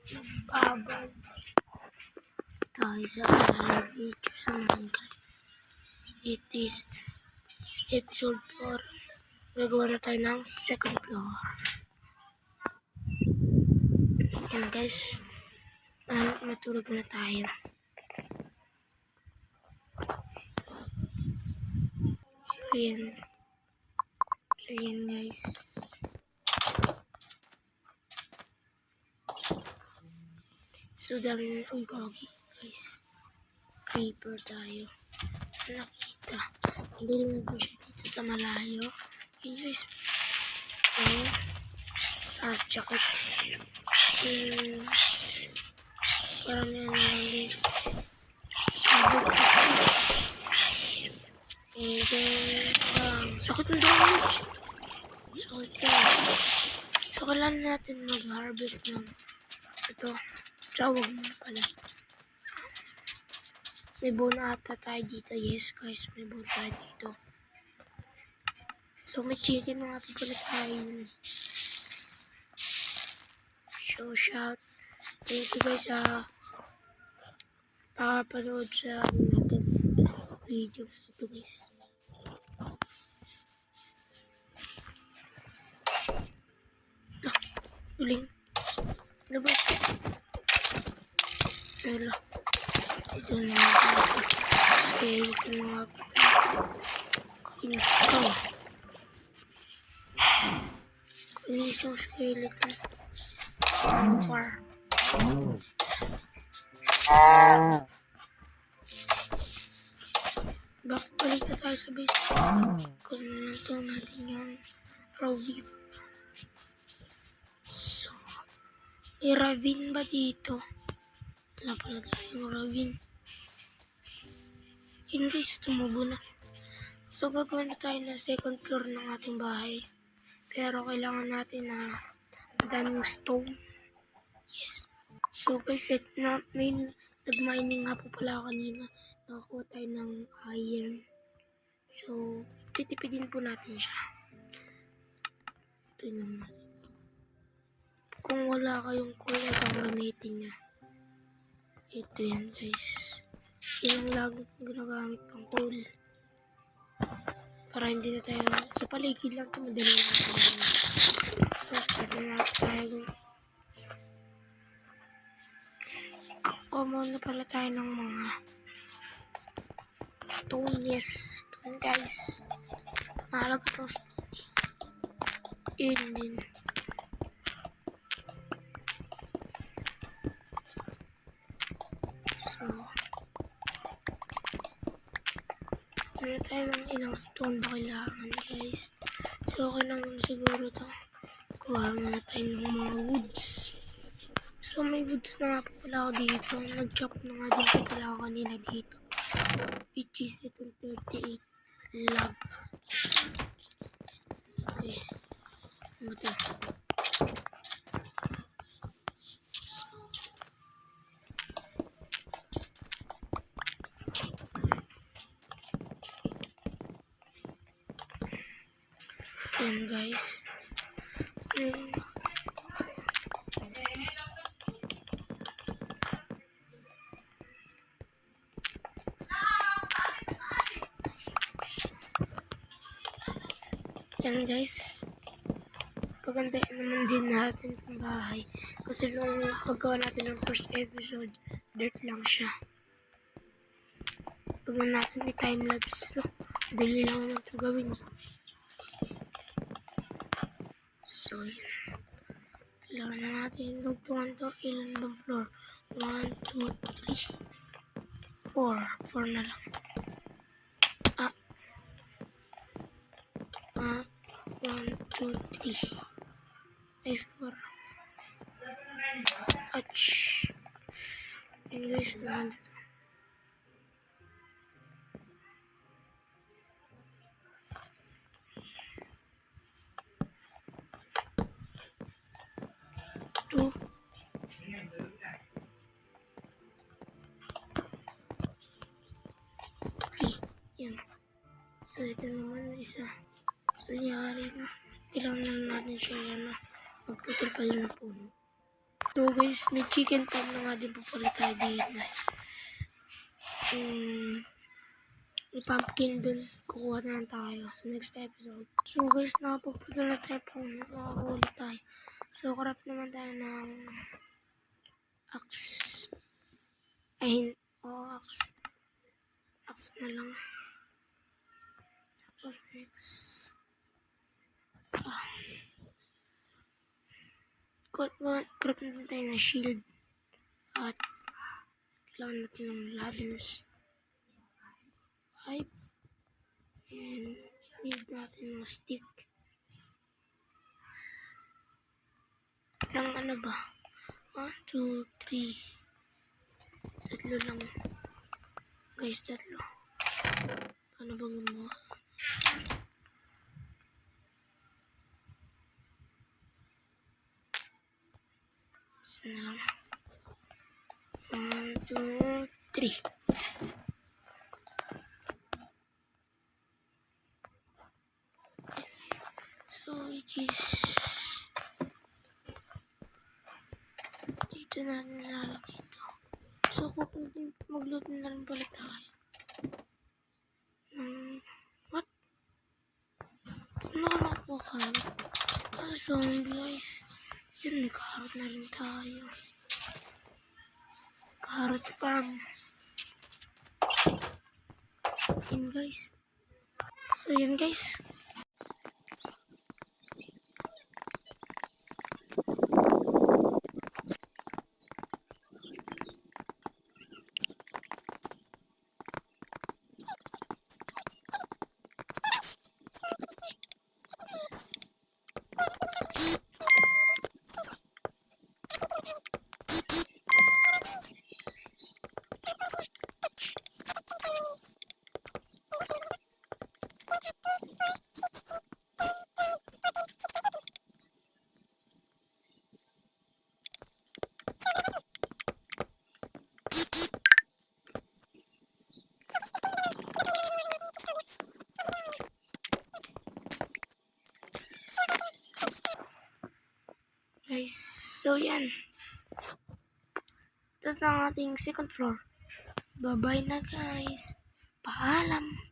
Babad tayo sa video sa Minecraft. It is episode 4. Gagawa na tayo ng second floor. Yan guys. Matulog na tayo. So yan guys. So dami na gagi guys. Creeper tayo. Nakita. Hindi ko siya dito sa malayo. Yun guys. Earth jacket. Parang yan lang din siya. Sabog. And then, sakit ng damage. Sakit yan. So, kailangan natin mag-harvest ng ito. Tsawag mo pala. May bone ata tayo dito. Yes guys, may bone tayo dito. So, may chicken na nga pala tayo. So, shout. Thank you guys sa pakapanood sa natin video. Ito guys. Uling. Ano ba? Wala. Ito naman guys. Skeleton nga pa tayo. Install. Inis yung skeleton. Far. Balik na tayo sa base. Kung nito natin yung ravine. So, may ravine ba dito? Wala pala tayong ravine. Yun guys, tumubo na. So, gagawin na tayo na second floor ng ating bahay. Pero kailangan natin na madaming stone. Yes. So guys, may nag-mining nga po pala ako kanina. Nakakuha tayo ng iron. So, titipidin po natin siya. Ito naman. Kung wala kayong coal, itong gamitin niya. Ito yan guys. Yan ang lagi kong ginagamit pang coal. Para hindi na tayo, sa paligid lang ito, madali na tayo. So, start na tayo. Muna pala tayo ng mga stone. Yes, stone guys. Mahalaga itong stone. Din. So, ano tayo ng ilang stone ba kailangan guys. So, okay naman siguro ito. Kuha muna tayo ng mga woods. So, may woods na nga po pala ako dito. Nag-chop na nga din po pala ako kanina dito. Which is itong 38 log. Okay. Ano ito? Yan guys. Yan guys, pagandahin naman din natin itong bahay. Kasi nung paggawa natin ng first episode, dirt lang siya. Paggawa natin ni timelapse, so, dali lang naman ito gawin. So yun. Kailangan na natin lugtungan ito. Ilan bang floor? 1, 2, 3, 4. 4 na lang. 1, 2, 3. Ay, 4. Ouch. Yan guys, nandito. Two. Three. Yan. So, ito naman na isa. So, yari na. Kailangan natin siya yan na magputol pa yun na puno. So guys, may chicken farm na nga din po pala tayo dito. May pumpkin dun. Kukuha na lang tayo sa next episode. So guys, nakapagpunta na tayo po. Nakakahuli tayo. So craft naman tayo ng axe. Ay, axe. Axe na lang. Tapos next. Craft naman tayo ng shield. At kailangan natin ng ladders. 5. And need natin ng stick. Ilang ano ba? 1, 2, 3. Tatlo lang. Guys, tatlo. Paano ba gumawa? Isa na lang. 1, 2, 3. So, which is dito natin lalagay ito. So, kung mag-load na rin pala tayo. What? Ano ka nakuha ka? Zombie guys. Yun, may carrot na rin tayo. Carrot farm. Yun guys. So, yun guys. Guys, so yan. Tapos na ang ating second floor. Bye-bye na guys. Paalam.